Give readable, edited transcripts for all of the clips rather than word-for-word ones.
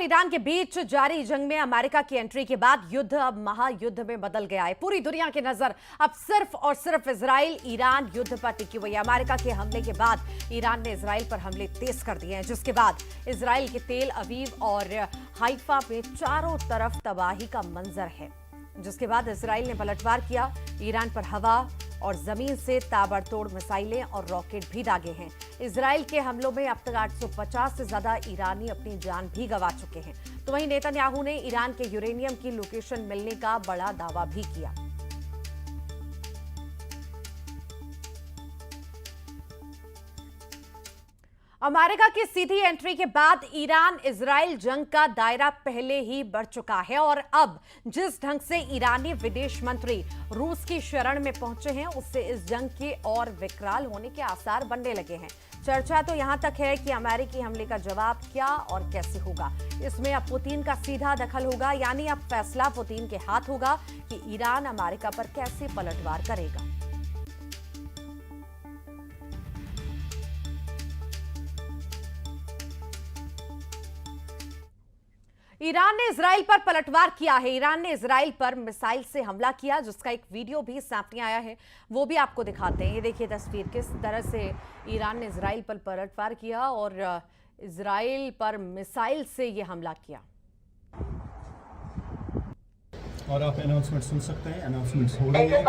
Iran के बीच जारी जंग में अमेरिका की एंट्री के बाद युद्ध अब महायुद्ध में बदल गया है। पूरी दुनिया की नजर अब सिर्फ और सिर्फ इजराइल ईरान युद्ध पर टिकी हुई है। अमेरिका के हमले के बाद ईरान ने इजराइल पर हमले तेज कर दिए हैं, जिसके बाद इजराइल के तेल अवीव और हाइफा में चारों तरफ तबाही का मंजर है। जिसके बाद इजराइल ने पलटवार किया, ईरान पर हवा और जमीन से ताबड़तोड़ मिसाइलें और रॉकेट भी दागे हैं। इजराइल के हमलों में अब तक 850 से ज्यादा ईरानी अपनी जान भी गंवा चुके हैं। तो वहीं नेतन्याहू ने ईरान के यूरेनियम की लोकेशन मिलने का बड़ा दावा भी किया। अमेरिका की सीधी एंट्री के बाद ईरान इजराइल जंग का दायरा पहले ही बढ़ चुका है और अब जिस ढंग से ईरानी विदेश मंत्री रूस की शरण में पहुंचे हैं, उससे इस जंग के और विकराल होने के आसार बनने लगे हैं। चर्चा तो यहां तक है कि अमेरिकी हमले का जवाब क्या और कैसे होगा। इसमें अब पुतिन का सीधा दखल होगा, यानी अब फैसला पुतिन के हाथ होगा कि ईरान अमेरिका पर कैसे पलटवार करेगा। ईरान ने इजराइल पर पलटवार किया है। ईरान ने इजराइल पर मिसाइल से हमला किया, जिसका एक वीडियो भी सामने आया है, वो भी आपको दिखाते हैं। ये देखिए तस्वीर, किस तरह से ईरान ने इजराइल पर पलटवार किया और इजराइल पर मिसाइल से ये हमला किया। और आप अनाउंसमेंट सुन सकते हैं, अनाउंसमेंट्स हो रही है।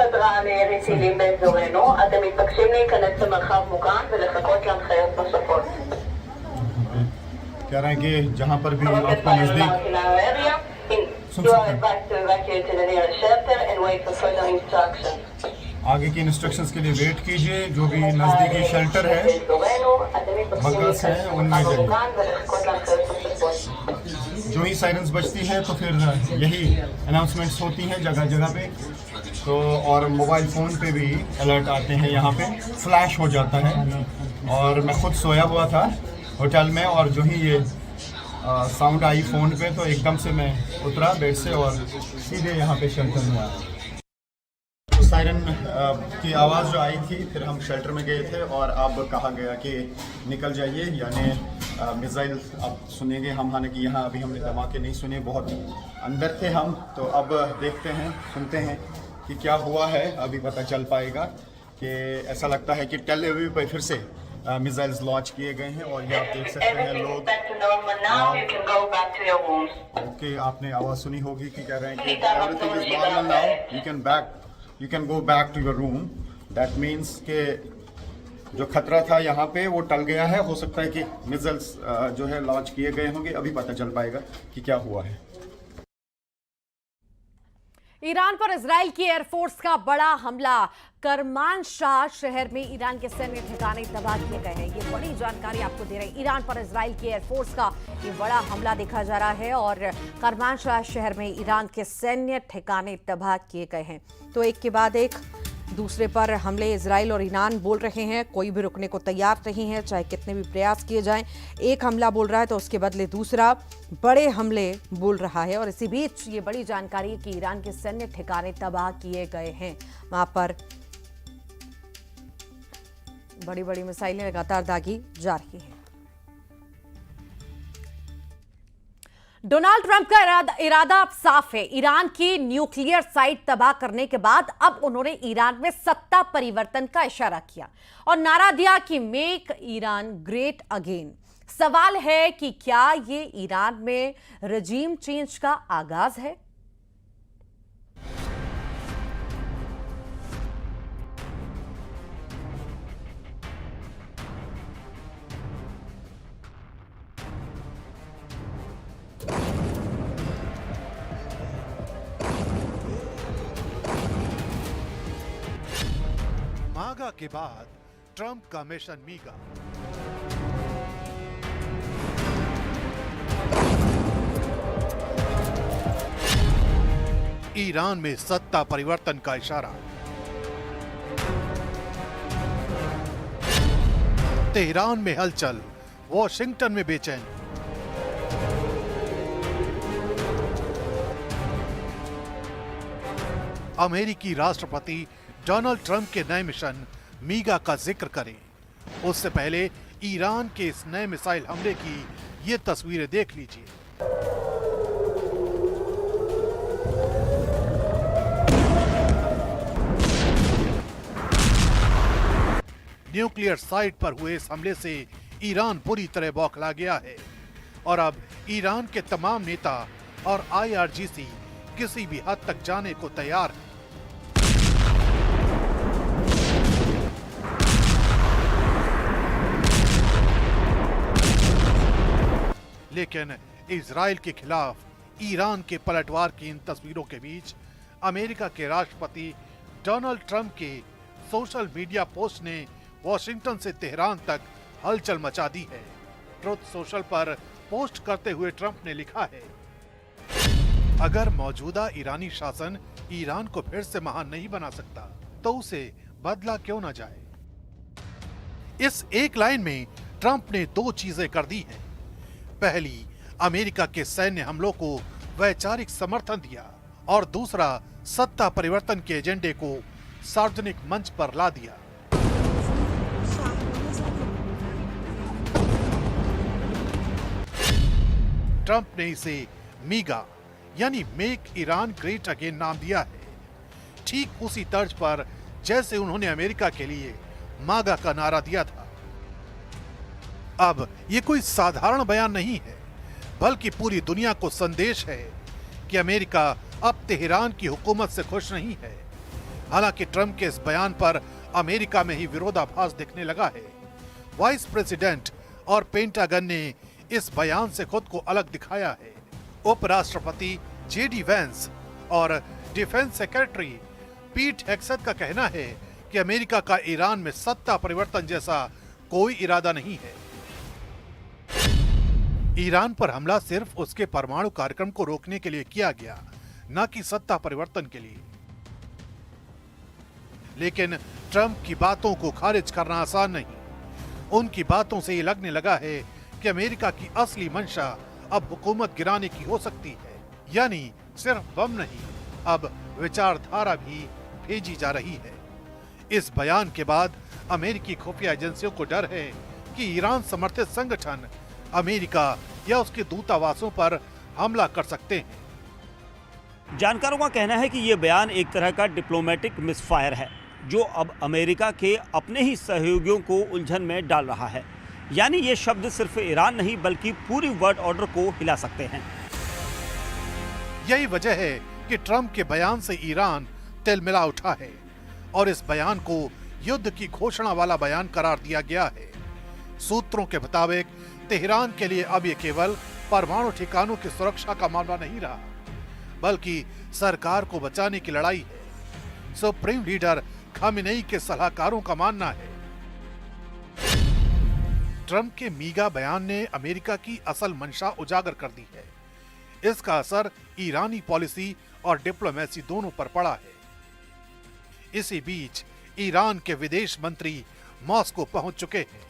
कह रहे हैं कि जहां पर भी आपको नजदीक सुन सकते हैं, आगे की इंस्ट्रक्शंस के लिए वेट कीजिए। जो भी नजदीकी शेल्टर है, बंकर्स हैं, उनमें जाइए। जो ही साइरन्स बजती हैं तो फिर यही अनाउंसमेंट्स होती हैं जगह जगह पे। तो और मोबाइल फ़ोन पे भी अलर्ट आते हैं, यहाँ पे फ्लैश हो जाता है। और मैं खुद सोया हुआ था होटल में, और जो ही ये साउंड आई फ़ोन पे तो एकदम से मैं उतरा बेड से और सीधे यहाँ पे शेल्टर में आया। तो सायरन की आवाज़ जो आई थी, फिर हम शेल्टर में गए थे और अब कहा गया कि निकल जाइए, यानी मिसाइल अब सुनेंगे हम। हालांकि यहाँ अभी हमने धमाके नहीं सुने, बहुत अंदर थे हम। तो अब देखते हैं, सुनते हैं कि क्या हुआ है। अभी पता चल पाएगा कि ऐसा लगता है कि टेल अवीव पे फिर से मिसाइल्स लॉन्च किए गए हैं। और ये आप देख सकते हैं लोग। ओके, आपने आवाज़ सुनी होगी कि कह रहे हैं कि everything is normal now, you can go back to your room. That means के जो खतरा था यहाँ पे वो टल गया है। हो सकता है कि मिसाइल्स जो है लॉन्च किए गए होंगे, अभी पता चल पाएगा कि क्या हुआ है। ईरान पर इजराइल की एयरफोर्स का बड़ा हमला। करमानशाह शहर में ईरान के सैन्य ठिकाने तबाह किए गए हैं। ये बड़ी जानकारी आपको दे रहे हैं। ईरान पर इजराइल की एयरफोर्स का ये बड़ा हमला देखा जा रहा है और करमानशाह शहर में ईरान के सैन्य ठिकाने तबाह किए गए हैं। तो एक के बाद एक दूसरे पर हमले इजराइल और ईरान बोल रहे हैं। कोई भी रुकने को तैयार नहीं है, चाहे कितने भी प्रयास किए जाएं। एक हमला बोल रहा है तो उसके बदले दूसरा बड़े हमले बोल रहा है। और इसी बीच ये बड़ी जानकारी है कि ईरान के सैन्य ठिकाने तबाह किए गए हैं। वहां पर बड़ी बड़ी मिसाइलें लगातार दागी जा रही हैं। डोनाल्ड ट्रंप का इरादा अब साफ है। ईरान की न्यूक्लियर साइट तबाह करने के बाद अब उन्होंने ईरान में सत्ता परिवर्तन का इशारा किया और नारा दिया कि मेक ईरान ग्रेट अगेन। सवाल है कि क्या ये ईरान में रजीम चेंज का आगाज है? मागा के बाद ट्रंप का मिशन मीगा। ईरान में सत्ता परिवर्तन का इशारा। तेहरान में हलचल, वॉशिंगटन में बेचैनी। अमेरिकी राष्ट्रपति डोनाल्ड ट्रंप के नए मिशन मीगा का जिक्र करें। उससे पहले ईरान के इस नए मिसाइल हमले की ये तस्वीरें देख लीजिए। न्यूक्लियर साइट पर हुए इस हमले से ईरान बुरी तरह बौखला गया है और अब ईरान के तमाम नेता और IRGC किसी भी हद तक जाने को तैयार है। लेकिन इजराइल के खिलाफ ईरान के पलटवार की इन तस्वीरों के बीच अमेरिका के राष्ट्रपति डोनाल्ड ट्रंप के सोशल मीडिया पोस्ट ने वॉशिंगटन से तेहरान तक हलचल मचा दी है। ट्रुथ सोशल पर पोस्ट करते हुए ट्रंप ने लिखा है, अगर मौजूदा ईरानी शासन ईरान को फिर से महान नहीं बना सकता तो उसे बदला क्यों न जाए। इस एक लाइन में ट्रंप ने दो चीजें कर दी हैं। पहली, अमेरिका के सैन्य हमलों को वैचारिक समर्थन दिया और दूसरा, सत्ता परिवर्तन के एजेंडे को सार्वजनिक मंच पर ला दिया। ट्रंप ने इसे मीगा यानी मेक ईरान ग्रेट अगेन नाम दिया है, ठीक उसी तर्ज पर जैसे उन्होंने अमेरिका के लिए मागा का नारा दिया था। अब ये कोई साधारण बयान नहीं है, बल्कि पूरी दुनिया को संदेश है कि अमेरिका अब तेहरान की हुकूमत से खुश नहीं है। हालांकि ट्रंप के इस बयान पर अमेरिका में ही विरोधाभास दिखने लगा है। वाइस प्रेसिडेंट और पेंटागन ने इस बयान से खुद को अलग दिखाया है। उपराष्ट्रपति JD वैंस और डिफेंस सेक्रेटरी पीट हेग्सेथ का कहना है कि अमेरिका का ईरान में सत्ता परिवर्तन जैसा कोई इरादा नहीं है। ईरान पर हमला सिर्फ उसके परमाणु कार्यक्रम को रोकने के लिए किया गया, न कि सत्ता परिवर्तन के लिए। लेकिन ट्रंप की बातों को खारिज करना आसान नहीं। उनकी बातों से ये लगने लगा है कि अमेरिका की असली मंशा अब हुकूमत गिराने की हो सकती है, यानी सिर्फ बम नहीं, अब विचारधारा भी भेजी जा रही है। इस बयान के बाद अमेरिकी खुफिया एजेंसियों को डर है कि ईरान समर्थित संगठन अमेरिका या उसके दूतावासों पर हमला कर सकते हैं। जानकारों का कहना है कि यह बयान एक तरह का डिप्लोमेटिक मिसफायर है, जो अब अमेरिका के अपने ही सहयोगियों को उलझन में डाल रहा है। यानी ये शब्द सिर्फ ईरान नहीं बल्कि पूरी वर्ल्ड ऑर्डर को हिला सकते हैं। यही वजह है कि ट्रंप के बयान से ईरान तिलमिला उठा है और इस बयान को युद्ध की घोषणा वाला बयान करार दिया गया है। सूत्रों के मुताबिक तेहरान के लिए अब ये केवल परमाणु ठिकानों की सुरक्षा का मामला नहीं रहा, बल्कि सरकार को बचाने की लड़ाई है। सुप्रीम लीडर खामेनेई के सलाहकारों का मानना है ट्रंप के मीगा बयान ने अमेरिका की असल मंशा उजागर कर दी है। इसका असर ईरानी पॉलिसी और डिप्लोमेसी दोनों पर पड़ा है। इसी बीच ईरान के विदेश मंत्री मॉस्को पहुंच चुके हैं।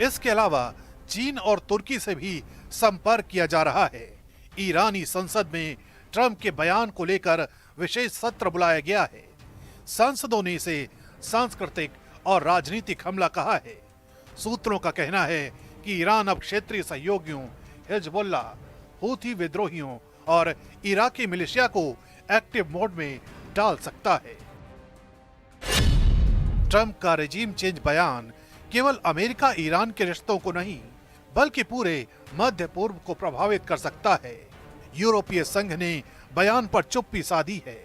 इसके अलावा चीन और तुर्की से भी संपर्क किया जा रहा है। ईरानी संसद में ट्रंप के बयान को लेकर विशेष सत्र बुलाया गया है। सांसदों ने इसे सांस्कृतिक और राजनीतिक हमला कहा है। सूत्रों का कहना है कि ईरान अब क्षेत्रीय सहयोगियों हिजबुल्लाह, हूथी विद्रोहियों और इराकी मिलिशिया को एक्टिव मोड में डाल सकता है। ट्रंप का रेजिम चेंज बयान केवल अमेरिका ईरान के रिश्तों को नहीं बल्कि पूरे मध्य पूर्व को प्रभावित कर सकता है। यूरोपीय संघ ने बयान पर चुप्पी साधी है,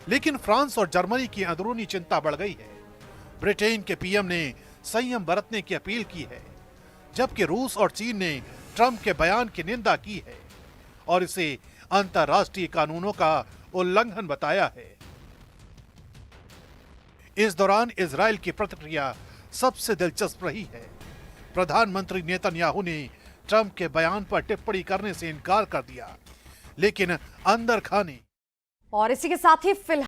लेकिन फ्रांस और जर्मनी की अंदरूनी चिंता बढ़ गई है। ब्रिटेन के पीएम ने संयम बरतने की अपील की है, जबकि रूस और चीन ने ट्रंप के बयान की निंदा की है और इसे अंतर्राष्ट्रीय कानूनों का उल्लंघन बताया है। इस दौरान इजराइल की प्रतिक्रिया सबसे दिलचस्प रही है। प्रधानमंत्री नेतन्याहू ने ट्रंप के बयान पर टिप्पणी करने से इनकार कर दिया, लेकिन अंदर खाने और इसी के साथ ही फिलहाल